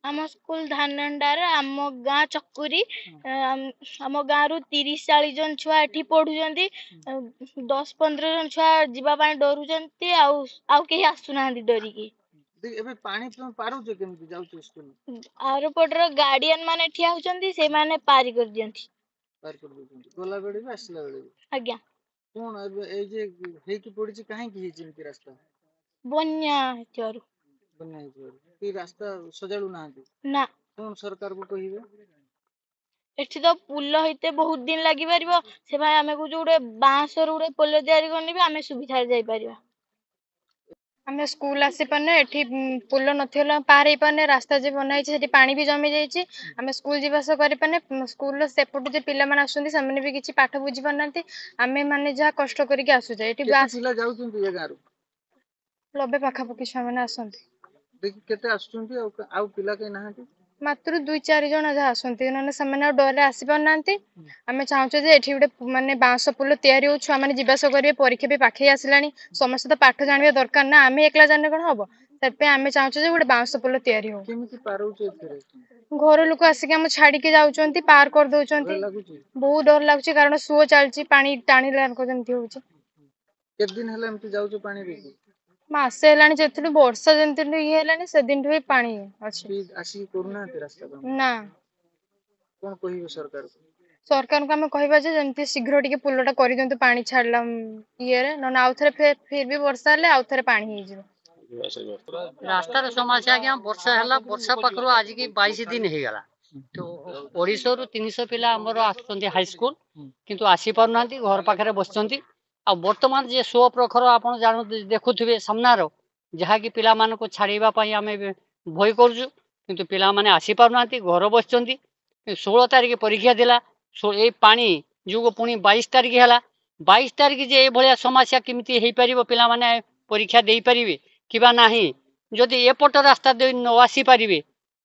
आम स्कूल धानंडार आम गाँ चकुरी आम गाँ रु 30-40 जन छुआ एठी पढ़ुचंती 10-15 जन छुआ जीवा डरुचंती आउ केही आसुनाहांती डरिकी एबे पानी तुम पारुछ केमती जाउछ स्कूल आर पटर गार्डियन माने ठिया होचंती से माने पारी कर दियंती पार कर देछंती गोला बेड़े भी आसला बेड़े भी आज्ञा कोन एबे ए जे हेकी पड़िछि काहे की हेछि एमती रास्ता बन्या हेतियारु बन्या हेछि कि रास्ता सजाडु नाहांती ना कोन सरकार को कहिबे एठी तो पुल हेते बहुत दिन लागि परिबो से भाई आमे को जोडे बांसर उडे पोल तयारी करनी भी आमे सुविधा जाई परिबा आमे स्कूल आसी पाने एठी पुल नथिला पार हे पाने रास्ता जे बनाई सेठी पानी भी जमी जाईछि आमे स्कूल जीवास करि पाने स्कूल रो सेपट जे पिला माने आसुंती सामने भी किछि पाठ बुझी पानांती आमे माने जा कष्ट करिके आसु जाय एठी केते पिला जाउछंती ए गारू 90 पाखा पकी छुआ माने आसंती देखि केते आसुछंती आउ पिला के नाहांती मात्र 2-4 जन जा आसंती नने सामने डरे आसी पानांती आमे चाहूचे जे एठी उडे माने बांस पुल तयारी हो छुआ माने जीवास करिवे परीक्षा भी पाखे आसिलानी समस्त तो पाठ जानिबा दरकार ना आमे एकला जाने कोन हबो तबे आमे चाहूचे जे उडे बांस पुल तयारी हो केमिति पारुछ एथिरे घर लोक आसिक हम छाड़ी के जाउचंती पार कर दउचंती बहुत डर लागुची कारण सुओ चलची पानी टाणी लान को जंती होउची के दिन हला एमति जाउछ पानी देखि मासे हेलानी जेतु वर्षा जंती ये हेलानी से दिन भी पानी अछि आसी करूना रास्ता ना कोन कहिबे सरकार को सरकार को हम कहबा जे जंती शीघ्र टिके पुलटा करि दंतु पानी छाडला ये रे न आउथरे फिर भी वर्षा ले आउथरे पानी हे जिवो रास्तार समस्या क्या वर्षा है वर्षा पाखर आज की 22 दिन हो गला तो ओडिशा रु 300 पिला हमर आसुचंती हाई स्कूल किंतु आसी पार नांती घर पाखरे बसचंती आ वर्तमान जे सो प्रखर आपण जान देखुथिबे सामनारो जहा कि पिला मान को छाड़ीबा पई हमें भय करजु किंतु पिला माने आसी पार नांती घर बसचंती 16 तारिख परीक्षा दिला ए पानी जुगो पुनी 22 तारिख हला 22 तारिख जे ए भलिया समस्या किमिति हेई परिबो पिला माने परीक्षा देई परिबे किबा नाही जदि एपट रास्ता दे न आसी पारिबे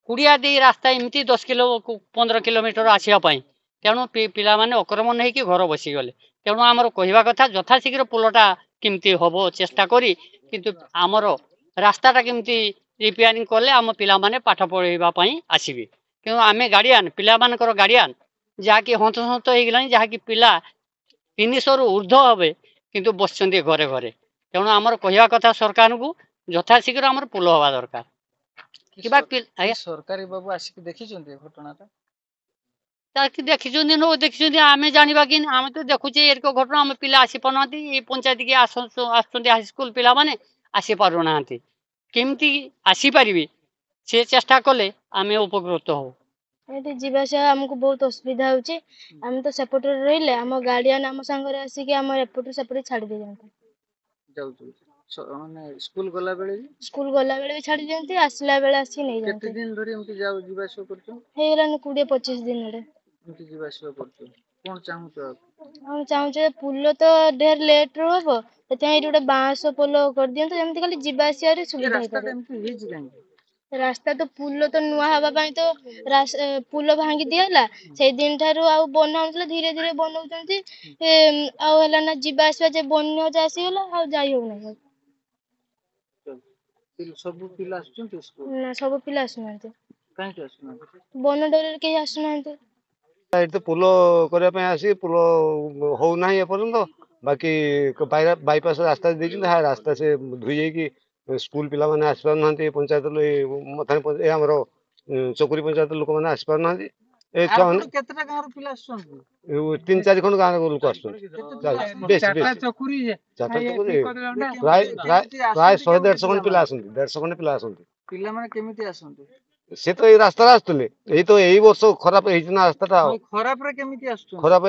कुड़िया दे रास्ता एमती 10 किलो 15 किलोमीटर आसिया पाई तेणु पिला माने अक्रमण नहीं कि घर बसी गले तेणु आमर कहवा कथा यथाशीघ्र पुलटा किमती हबो चेष्टा करी किंतु आमर रास्ताटा किमती रिपेयरिंग कले आम पिला माने पाठ पढ़ाइबा पई आसीबे क्यों आमे गार्डियन पिला मानकर गार्डियन जाकी हंत हंत हो गलानी जाकी पिला 300 रु ऊर्ध्व हबे किंतु बसचंदी घरे घरे तेणु आमर कहवा कथा सरकार को यथाशीघ्र आमर पुल हवा दरकार सरकारी बाबू आसिक देखिचंती घटनाटा ताकि देखिचंती नो देखिचंती आमे जानिबा कि आमे तो देखुचे एरक घटना आमे पिला आसी पनाती ए पंचायत के आसचंती हाई स्कूल पिला माने आसी पारु नांती केमती आसी परिबे से चेष्टा कले आमे उपकृत हो एठी जीवासा हमको बहुत असुविधा होची हम तो सेपट रहिले हम गार्डियन हम संग रे आसी कि हम एपट सेपट छाडी दे जानते माने स्कूल गला बेले स्कूल गला बेले भी छाडी दियंती आसिला बेले आसी नै जानते केते दिन धरि एमति जाउ जीवासो करछो हेरान 20-25 दिन रे एमति जीवासो करछो कोन चाहू तो हम चाहू जे पुल तो ढेर लेट रो हबो तते गोटे बांस पोल कर दियंत जेमति खाली जीवा आसिया रे सुविधा हे रास्ता एमति हेज काई रास्ता तो पुल तो नुआ हवा पई तो पुल भांगी दियाला से दिन थारु आ बनाउतले धीरे धीरे बनाउचंती आ हला ना जीवा आसिया जे बन्य जासी होला आ जाई हो नै सब पिला आसुचंती स्कूल ना सब पिला आसुनांते काहे के आसुना बन डरे के आसुनांते तो पुल करने आसी पुल हो ना एपर्तंत बाकी बाईपास रास्ता देखिए रास्ता से धोई जाइए स्कूल पिला माने आसी पार ना पंचायत मथानी आमर चकुरी पंचायत लोक मैंने आसी पार ना केतेटा गांव पिला आसुचंती 3-4 खंड गाँव लोक आसुचंती प्राय 100-150 खंड पिला आसंती 150 खंड पिला आसंती पिला माने केमिति आसंती से तो रास्ता आसुले यही वर्ष खराब होना रास्ता खराब रे केमिति आसुचंती खराब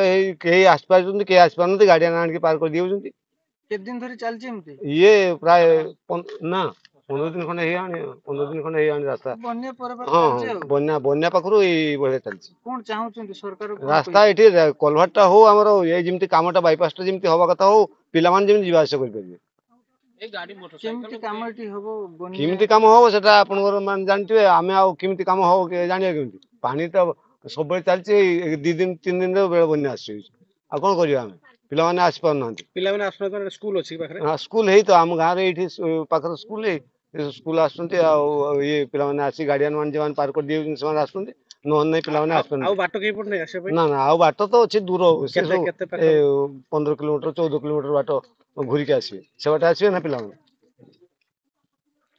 कहीं आसी पार कहीं आसी पार गाड़ी आनिक पार कर दिउचंती के दिन धरि चलछि एमति ये प्राय ना 15 दिन खंडे 15 दिन खंडे रास्ता बन्या पर हाँ बन्या बन्या पाखरु ए बळे चलछि कोन चाहउचंती सरकार रास्ता एठी कलभरटा हो हमर ये जिमती कामटा बाईपासटा जिमती हवा कथा हो पिला मान जिमती जीवा आसा कर परिबे ए गाड़ी मोटरसाइकिल केमिति कामटी हबो केमिति काम हो सेटा आपनकर मान जानथिबे आमे आ केमिति काम हो के जानिया केमिति पानी तो सब बेले चलछि 2 दिन 3 दिन रे बेले बन्या आसी आ कोन करिया आमे पिला माने आसी पार नांती पिला माने आसना स्कूल अछि पाखरे हां स्कूल हेई तो हम गां रे एठी पाखर स्कूल हे ସ୍କୁଲ ଆସୁଛନ୍ତି ଆଉ ଇଏ ପିଲାମାନେ ଆସି ଗାର୍ଡିଆନ ମାନେ ଯେଉଁମାନେ ପାର କରିଦେଉଛନ୍ତି ସେମାନେ ଆସୁଛନ୍ତି, ନହେଲେ ନାହିଁ ପିଲାମାନେ ଆଉ ଆସୁଛନ୍ତି। ବାଟ କେହି ପଟେ ନାହିଁ ଆସିବା ପାଇଁ? ନା ନା ଆଉ ବାଟ ତ ଅଛି ଦୂର, ସେ କେତେ ସବୁ କେତେ ପାଖ? 15 କିଲୋମିଟର 14 କିଲୋମିଟର ବାଟ ଘୁରିକି ଆସିବେ, ସେ ବାଟେ ଆସିବେ ନା ପିଲାମାନେ।